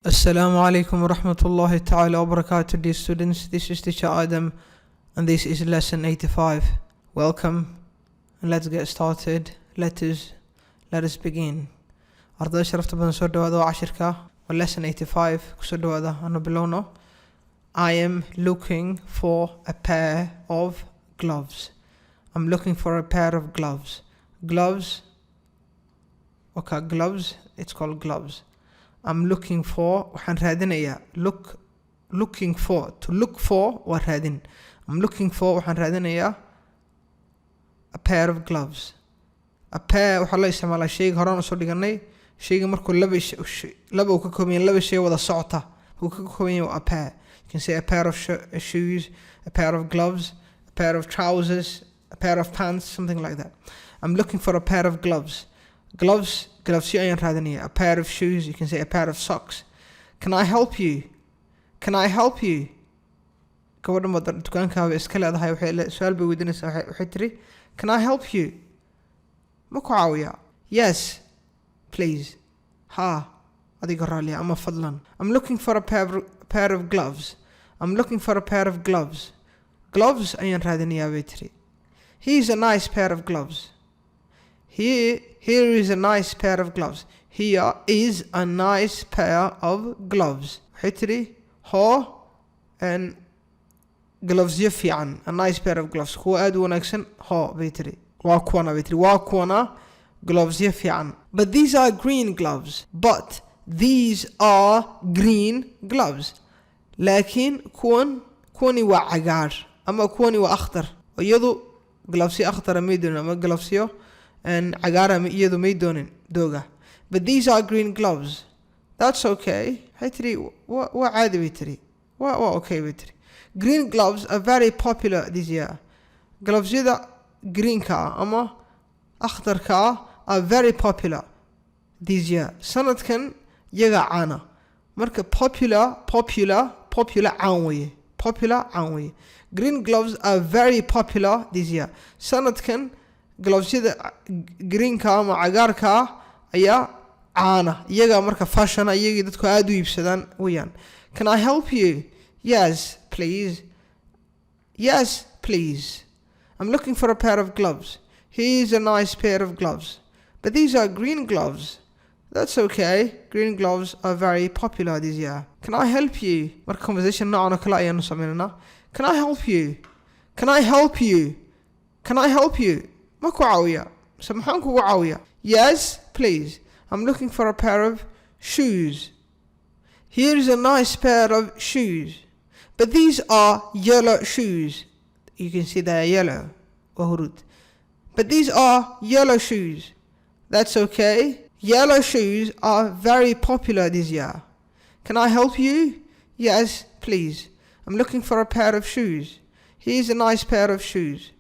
Assalamu alaikum wa rahmatullahi ta'ala wa barakatuh, dear students. This is teacher Adam and this is lesson 85. Welcome and let's get started. Let us begin. Ardada sharafta badan soo dhawaada waa Casharka waa lesson 85 kusoo dhawaada anu bilowno. I am looking for a pair of gloves. I'm looking for a pair of gloves. Gloves. Okay, gloves. It's called gloves. I'm looking for waxaan raadinayaa looking for to look for waa raadin. I'm looking for waxaan raadinayaa a pair of gloves. A pair waxaa loo isticmaalaa shayga horaan usoo dhiganay shayga markuu laba uu ka kooban yahay laba shay wada socota uu ka kooban yahay a pair. You can say a pair of shoes, a pair of gloves, a pair of trousers, a pair of pants, something like that. I'm looking for a pair of gloves. Gloves ayaan raadinaya. A pair of shoes, you can say a pair of socks. Can I help you? Can I help you? Gabadhan baad dukaankaaga iska leedahay waxay su'aal bay weydiinaysaa waxay tiri Can I help you? Ma ku caawiyaa? Yes, please. Ha, adiga raaliya ama fadlan. I'm looking for a pair of gloves. I'm looking for a pair of gloves. Gloves ayaan raadinayaa bay tiri. Here's a nice pair of gloves. Here is a nice pair of gloves. Here is a nice pair of gloves. waxay tiri ho and gloves fiican. A nice pair of gloves. kuwa aad u wanaagsan ho bay tiri. waa kuwana gloves fiican. But these are green gloves. But these are green gloves. laakiin kuwani waa cagaar ama kuwani waa akhdar. iyadu gloves akhdar ma doonin ama gloves and cagaar iyadu may doonin dooga. But these are green gloves. That's okay. waxay tiri waa caadi bay tiri. waa okay bay tiri. Green gloves are very popular this year. Glovesyada greenka ama akhdarka are very popular this year. sanadkan yaga caana. marka popular caan weeye. Popular caan weeye. Green gloves are very popular this year. sanadkan glovesyada greenka ama cagaarka ayaa caana. iyaga marka fashion iyagii dadku aad u iibsadaan weeyaan. Can I help you? Yes, please. Yes, please. I'm looking for a pair of gloves. Here's a nice pair of gloves. But these are green gloves. That's okay. Green gloves are very popular this year. Can I help you? Marka conversation noocan oo kale ayaanu sameynaa. Can I help you? Can I help you? Can I help you? Ma ku caawiyaa? mise maxaan kugu caawiyaa? Yes, please. I'm looking for a pair of shoes. Here is a nice pair of shoes. But these are yellow shoes. You can see they are yellow. But these are yellow shoes. That's okay. Yellow shoes are very popular this year. Can I help you? Yes, please. I'm looking for a pair of shoes. Here's a nice pair of shoes.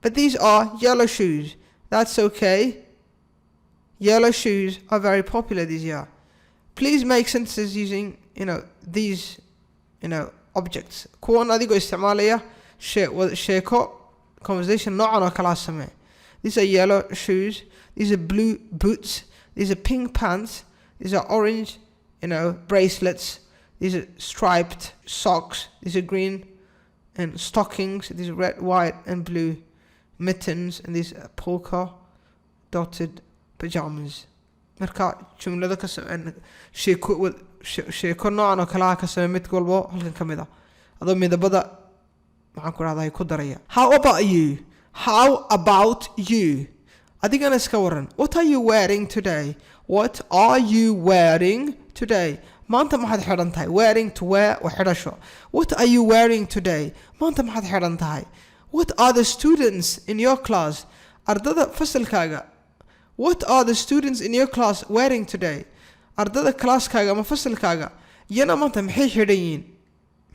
But these are yellow shoes. That's okay. Yellow shoes are very popular this year. Please make sentences using, these, objects. kuwan adigoo isticmaalaya sheeko conversation noocan oo kala samee. These are yellow shoes. These are blue boots. These are pink pants. These are orange, bracelets. These are striped socks. These are green and stockings. These are red, white, and blue mittens. And these are polka dotted pajamas. marka jumlada ka sheeko noocan oo kala ka samee mid walba halkan kamid ah. adoo midabada maxaan ku raadayay ku daraya. How about you? How about you? adigana iska waran. What are you wearing today? What are you wearing today? maanta maxaad xidhan tahay? Wearing to wear waa xidhasho. What are you wearing today? maanta maxaad xidhan tahay? What are the students in your class? ardada fasalkaaga. What are the students in your class wearing today? ardada classkaaga ama fasalkaaga yana maanta maxay xidhan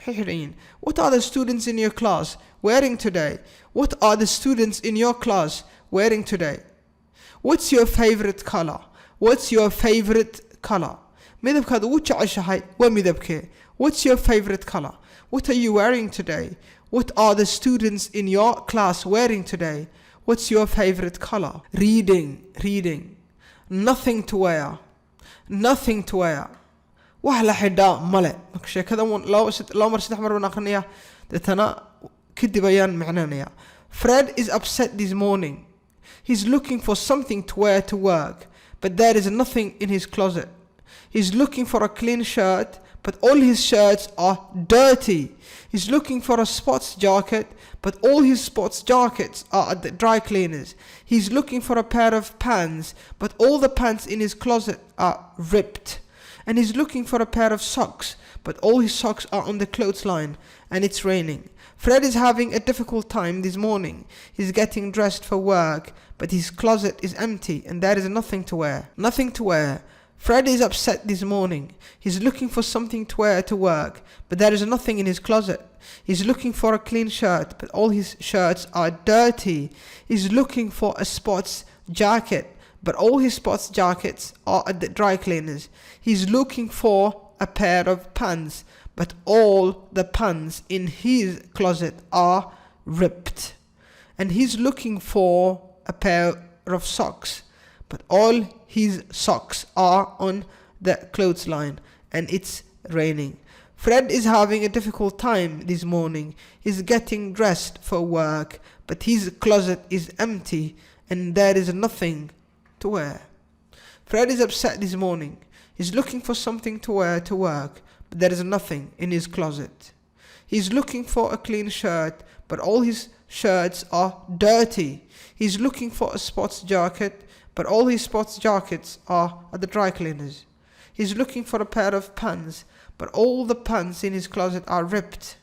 yihiin? What are the students in your class wearing today? What are the students in your class wearing today? What's your favorite color? What's your favorite color? midabkaad ugu jeceshahay waa midabkee? What's your favorite color? What are you wearing today? What are the students in your class wearing today? What's your favorite color? Reading. Nothing to wear. wax la xidhaa male marka sheekada laba mar saddex mar baan aqrinayaa deetana kadib ayaan macnaynaya Fred is upset this morning. He's looking for something to wear to work, but there is nothing in his closet. He's looking for a clean shirt, but all his shirts are dirty. He's looking for a sports jacket, but all his sports jackets are at the dry cleaners. He's looking for a pair of pants, but all the pants in his closet are ripped. And he's looking for a pair of socks, but all his socks are on the clothesline, and it's raining. Fred is having a difficult time this morning. He's getting dressed for work, but his closet is empty and there is nothing to wear. Nothing to wear. Fred is upset this morning. He's looking for something to wear to work, but there is nothing in his closet. He's looking for a clean shirt, but all his shirts are dirty. He's looking for a sports jacket, but all his sports jackets are at the dry cleaners. He's looking for a pair of pants, but all the pants in his closet are ripped. And he's looking for a pair of socks, but all his socks are on the clothesline, and it's raining. Fred is having a difficult time this morning. He's getting dressed for work, but his closet is empty, and there is nothing to wear. Fred is upset this morning. He's looking for something to wear to work, but there is nothing in his closet. He's looking for a clean shirt, but all his shirts are dirty. He's looking for a sports jacket, but all his sports jackets are at the dry cleaners. He's looking for a pair of pants, but all the pants in his closet are ripped.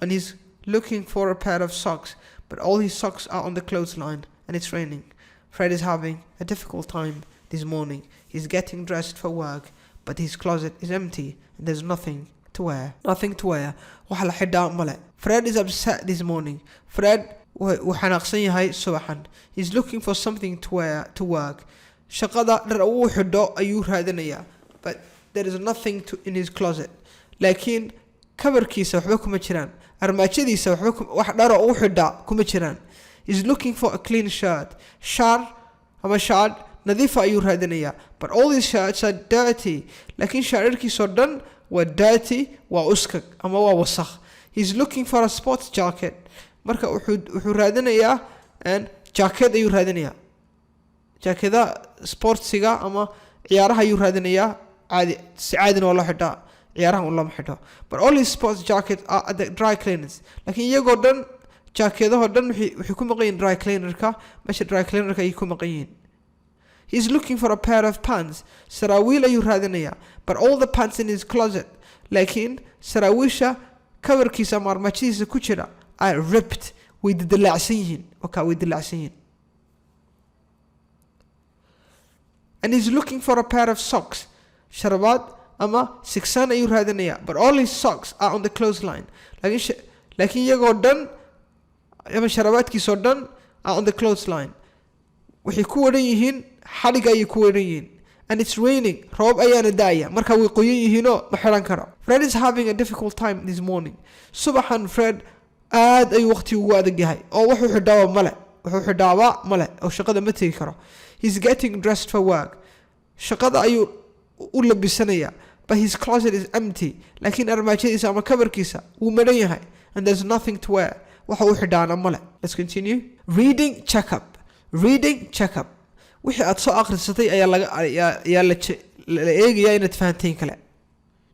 And he's looking for a pair of socks, but all his socks are on the clothesline, and it's raining. Fred is having a difficult time this morning. He's getting dressed for work, but his closet is empty and there's nothing to wear. Nothing to wear. Waxa la xidhaa male. Fred is upset this morning. Fred wuu xanaaqsan yahay subaxan. He's looking for something to wear to work. Shaqada dhar uu xidho ayuu raadinayaa, but there is nothing in his closet. Laakiin kabarkiisa waxba kuma jiraan. Armaajadiisa wax dhar uu xidhaa kuma jiraan. He's looking for a clean shirt. Shirt nadiifa ayuu raadinayaa, but all his shirts are dirty. Laakiin shaararkiisoo dhan waa dirty, waa uskag ama waa wasakh. He's looking for a sports jacket. Marka wuxuu raadinayaa jacket ayuu raadinayaa. Jackeda sportsiga ama ciyaaraha ayuu raadinayaa. Si caadina waa loo xidhaa. Ciyaaraha lama xidho. But all his sports jackets are at the dry cleaners. Laakiin iyagoo dhan jackadaho dhan waxay ku maqan yihiin dry cleanerka. Meesha dry cleanerka ay ku maqan yihiin. He's looking for a pair of pants. Saraawiil ayuu raadinayaa, but all the pants in his closet. Laakiin saraawiisha kabarkiisa ama armaajadiisa ku jira are ripped. Way dilacsan yihiin. Way dilacsan yihiin. And he's looking for a pair of socks. Sharabaad ama siksaan ayuu raadinayaa, but all his socks are on the clothesline. Laakiin iyagoo dhan ama sharabaadkiisoo dhan are on the clothesline. Waxay ku waran yihiin xadhig ayay ku waran yihiin. And it's raining. Roob ayaana daaya. Marka way qoyan yihiinoo ma xiran karo. Fred is having a difficult time this morning. Subaxan Fred aad ayuu waqti ugu adag yahay. Oo wuxuu xidhaaba male. Oo shaqada ma tegi karo. He's getting dressed for work. Shaqada ayuu u labisanayaa. But his closet is empty. Laakiin armaajadiisa ama kabarkiisa wuu maran yahay. And there's nothing to wear. Waxa uu xidhaana male. Let's continue. Reading checkup. Wixii aad soo akhrisatay ayaa la eegayaa inaad fahanteen kale.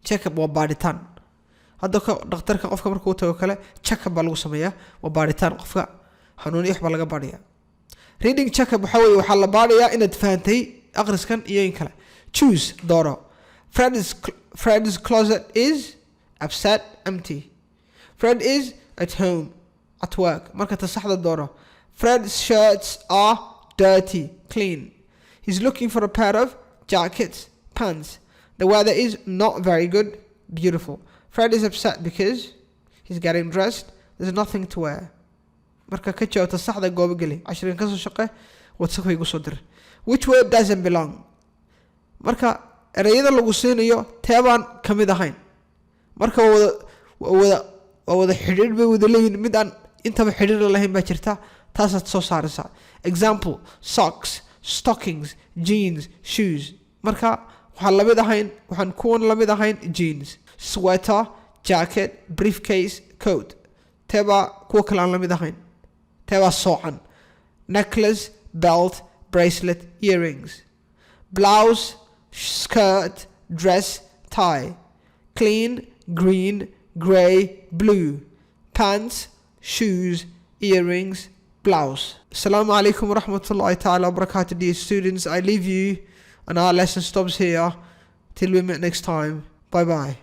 Checkup waa baaritaan. Hadda dhakhtarka qofka markuu tago kale checkup baa lagu sameeyaa. Waa baaritaan qofka xanuun iyo wax baa laga baariyaa. Reading checkup waxaa la baariyaa inaad fahantay akhriskan iyo in kale. Choose dooro. Fred's closet is upset, empty. Fred is at home, at work. Marka tasaxda dooro. Fred's shirts are dirty, clean. He's looking for a pair of jackets, pants. The weather is not very good, beautiful. Fred is upset because he's getting dressed. There's nothing to wear. Marka ka jawaabta saxda goobo gali. 10 ka soo shaqe WhatsApp igu soo dir. Which word doesn't belong? Marka erayada lagu siinayo teebaan kamid ahayn. Marka wada xiriir bay wada leeyihiin mid aan intaba xiriir lahayn baa jirta. Taasaad soo saaraysaa. Example: socks, stockings, jeans, shoes. Marka waxaan lamid ahayn waxaan kuwan lamid ahayn jeans, sweater, jacket, briefcase, coat. Teebaa kuwa kale aan lamid ahayn? Teebaa soocan? Necklace, belt, bracelet, earrings. Blouse, skirt, dress, tie. Clean, green, grey, blue. Pants, shoes, earrings, blouse. Assalamu alaikum wa rahmatullahi ta'ala wa barakatuh, dear students. I leave you and our lesson stops here till we meet next time. Bye bye.